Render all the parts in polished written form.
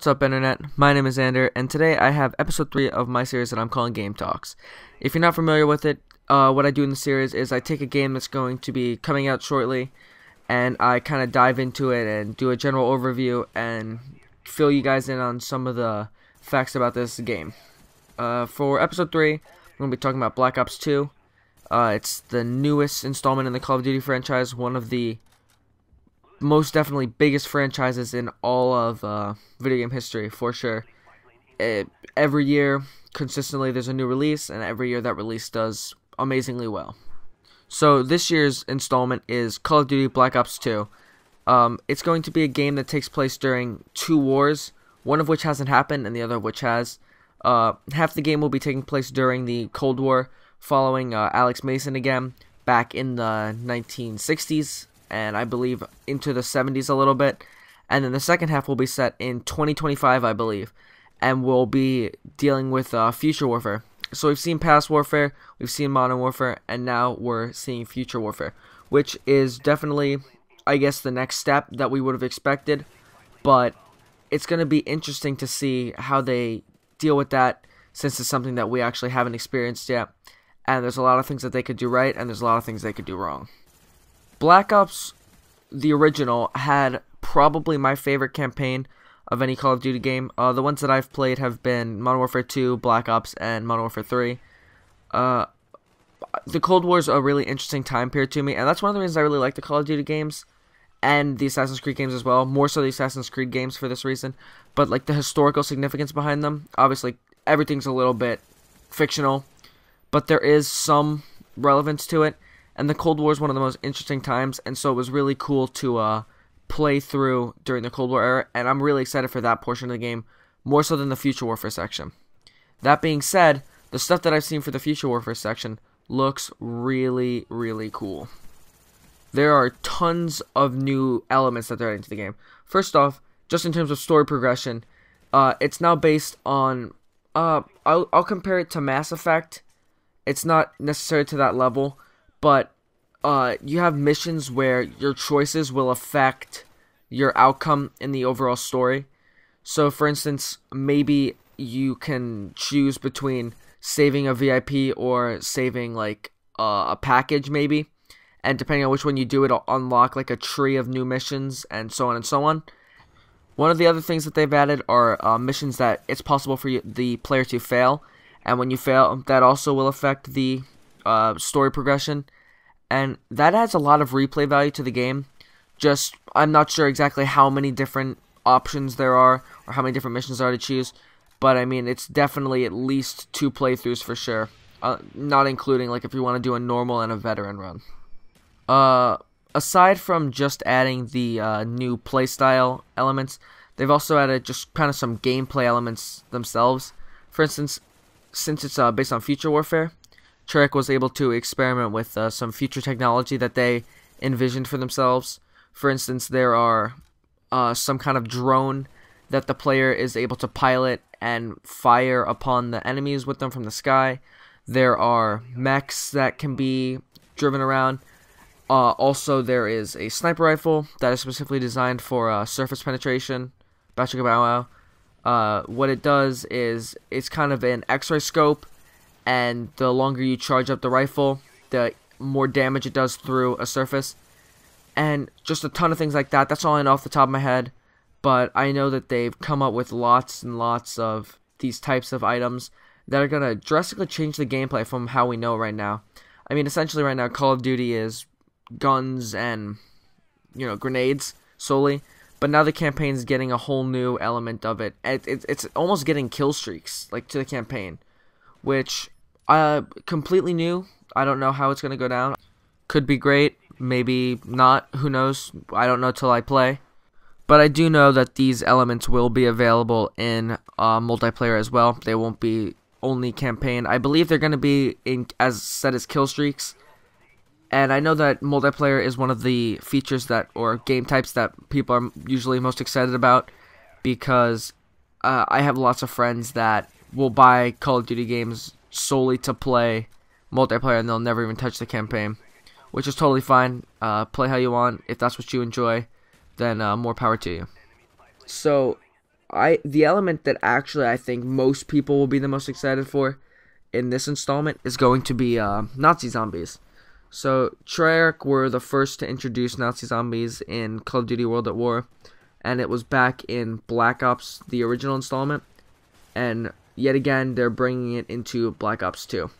What's up, Internet? My name is Xander, and today I have episode 3 of my series that I'm calling Game Talks. If you're not familiar with it, what I do in the series is I take a game that's going to be coming out shortly, and I kind of dive into it and do a general overview and fill you guys in on some of the facts about this game. For episode 3, I'm going to be talking about Black Ops 2. It's the newest installment in the Call of Duty franchise, one of the most definitely biggest franchises in all of video game history, for sure. Every year, consistently, there's a new release, and every year that release does amazingly well. So this year's installment is Call of Duty Black Ops 2. It's going to be a game that takes place during two wars, one of which hasn't happened and the other of which has. Half the game will be taking place during the Cold War, following Alex Mason again, back in the 1960s. And I believe into the 70s a little bit, and then the second half will be set in 2025, I believe, and we'll be dealing with future warfare. So we've seen past warfare, we've seen modern warfare, and now we're seeing future warfare, which is definitely, I guess, the next step that we would have expected, but it's going to be interesting to see how they deal with that, since it's something that we actually haven't experienced yet, and there's a lot of things that they could do right, and there's a lot of things they could do wrong. Black Ops, the original, had probably my favorite campaign of any Call of Duty game. The ones that I've played have been Modern Warfare 2, Black Ops, and Modern Warfare 3. The Cold War is a really interesting time period to me, and that's one of the reasons I really like the Call of Duty games, and the Assassin's Creed games as well, more so the Assassin's Creed games for this reason, but like the historical significance behind them. Obviously, everything's a little bit fictional, but there is some relevance to it. And the Cold War is one of the most interesting times, and so it was really cool to play through during the Cold War era, and I'm really excited for that portion of the game, more so than the Future Warfare section. That being said, the stuff that I've seen for the Future Warfare section looks really, really cool. There are tons of new elements that they're adding to the game. First off, just in terms of story progression, it's now based on, I'll compare it to Mass Effect. It's not necessarily to that level, but you have missions where your choices will affect your outcome in the overall story. So, for instance, maybe you can choose between saving a VIP or saving, like, a package, maybe. And depending on which one you do, it'll unlock, like, a tree of new missions, and so on and so on. One of the other things that they've added are missions that it's possible for the player to fail. And when you fail, that also will affect the story progression, and that adds a lot of replay value to the game. Just, I'm not sure exactly how many different options there are, or how many different missions there are to choose, but I mean, it's definitely at least 2 playthroughs for sure, not including like if you want to do a normal and a veteran run. Aside from just adding the new playstyle elements, they've also added just kind of some gameplay elements themselves. For instance, since it's based on Future Warfare, Treyarch was able to experiment with some future technology that they envisioned for themselves. For instance, there are some kind of drone that the player is able to pilot and fire upon the enemies with them from the sky. There are mechs that can be driven around. Also, there is a sniper rifle that is specifically designed for surface penetration. Bachika Bow Wow. What it does is it's kind of an X-ray scope, and the longer you charge up the rifle, the more damage it does through a surface. And just a ton of things like that. That's all I know off the top of my head, but I know that they've come up with lots and lots of these types of items that are going to drastically change the gameplay from how we know right now. I mean, essentially right now, Call of Duty is guns and, grenades solely. But now the campaign's getting a whole new element of it. It's almost getting kill streaks, like, to the campaign, which completely new. I don't know how it's going to go down. Could be great, maybe not, who knows. I don't know till I play. But I do know that these elements will be available in multiplayer as well. They won't be only campaign. I believe they're going to be as set as kill streaks. And I know that multiplayer is one of the features or game types that people are usually most excited about, because I have lots of friends that will buy Call of Duty games solely to play multiplayer, and they'll never even touch the campaign, which is totally fine. Play how you want. If that's what you enjoy, then more power to you. So the element that actually I think most people will be the most excited for in this installment is going to be Nazi zombies. So Treyarch were the first to introduce Nazi zombies in Call of Duty World at War, and it was back in Black Ops, the original installment, and yet again they're bringing it into Black Ops 2.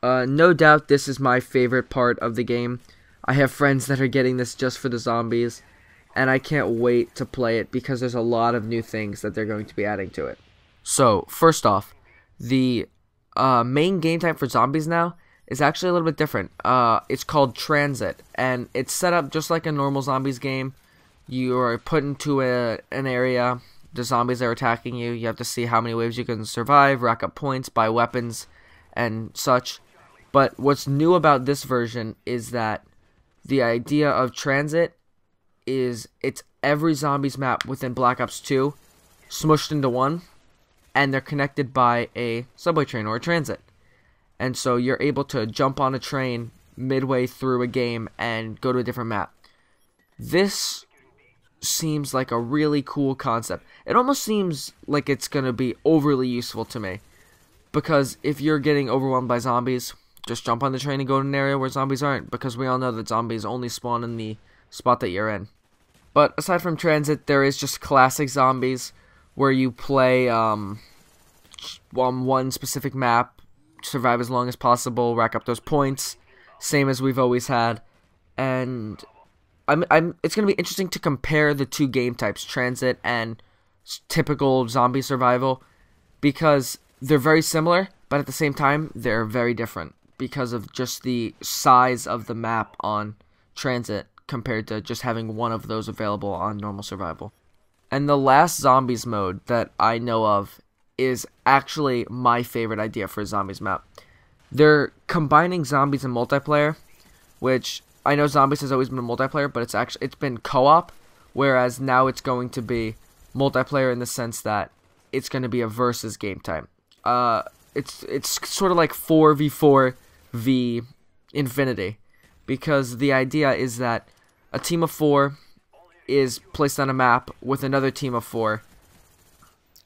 No doubt this is my favorite part of the game. I have friends that are getting this just for the zombies, and I can't wait to play it because there's a lot of new things that they're going to be adding to it. So, first off, the main game type for zombies now is actually a little bit different. It's called Transit, and it's set up just like a normal zombies game. You are put into an area, the zombies are attacking you, you have to see how many waves you can survive, rack up points, buy weapons, and such. But what's new about this version is that the idea of Transit is it's every zombies map within Black Ops 2 smushed into one, and they're connected by a subway train or a transit. And so you're able to jump on a train midway through a game and go to a different map. This seems like a really cool concept. It almost seems like it's going to be overly useful to me, because if you're getting overwhelmed by zombies, just jump on the train and go to an area where zombies aren't, because we all know that zombies only spawn in the spot that you're in. But aside from Transit, there is just classic zombies, where you play on one specific map, survive as long as possible, rack up those points, same as we've always had. And it's going to be interesting to compare the two game types, Transit and typical zombie survival, because they're very similar, but at the same time, they're very different because of just the size of the map on Transit compared to just having one of those available on normal survival. And the last zombies mode that I know of is actually my favorite idea for a zombies map. They're combining zombies and multiplayer, which I know zombies has always been multiplayer, but it's been co-op, whereas now it's going to be multiplayer in the sense that it's going to be a versus game type. It's sort of like 4v4 v Infinity, because the idea is that a team of 4 is placed on a map with another team of 4,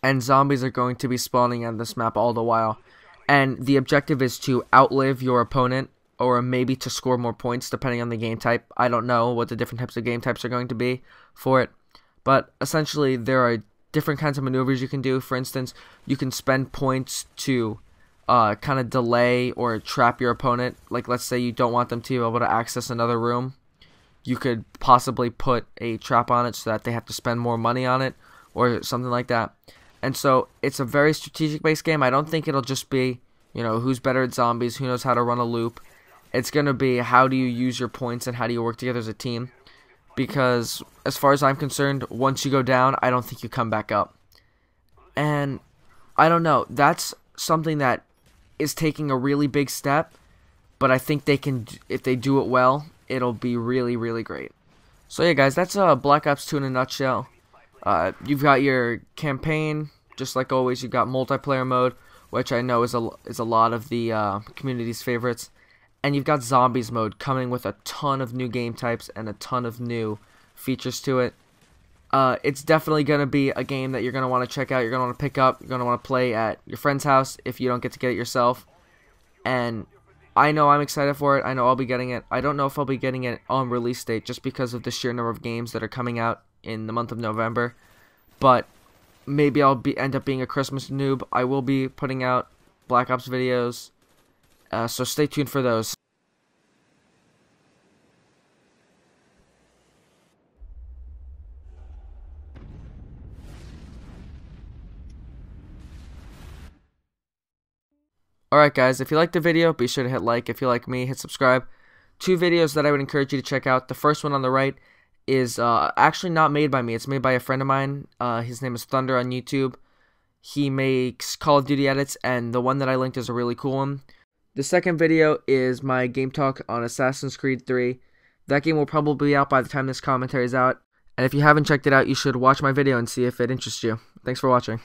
and zombies are going to be spawning on this map all the while, and the objective is to outlive your opponent, or maybe to score more points depending on the game type. I don't know what the different types of game types are going to be for it, but essentially there are different kinds of maneuvers you can do. For instance, you can spend points to kind of delay or trap your opponent. Like, let's say you don't want them to be able to access another room. You could possibly put a trap on it so that they have to spend more money on it or something like that. And so it's a very strategic based game. I don't think it'll just be, who's better at zombies, who knows how to run a loop. It's going to be how do you use your points and how do you work together as a team. Because as far as I'm concerned, once you go down, I don't think you come back up. And I don't know, that's something that is taking a really big step, but I think they can, if they do it well, it'll be really, really great. So yeah, guys, that's Black Ops 2 in a nutshell. You've got your campaign, just like always. You've got multiplayer mode, which I know is a lot of the community's favorites, and you've got zombies mode coming with a ton of new game types and a ton of new features to it. It's definitely going to be a game that you're going to want to check out, you're going to want to pick up, you're going to want to play at your friend's house if you don't get to get it yourself. And I know I'm excited for it. I know I'll be getting it. I don't know if I'll be getting it on release date just because of the sheer number of games that are coming out in the month of November. But maybe I'll end up being a Christmas noob. I will be putting out Black Ops videos, so stay tuned for those. Alright guys, if you liked the video, be sure to hit like. If you like me, hit subscribe. 2 videos that I would encourage you to check out. The first one on the right is actually not made by me. It's made by a friend of mine. His name is Thunder on YouTube. He makes Call of Duty edits, and the one that I linked is a really cool one. The second video is my game talk on Assassin's Creed 3. That game will probably be out by the time this commentary is out. And if you haven't checked it out, you should watch my video and see if it interests you. Thanks for watching.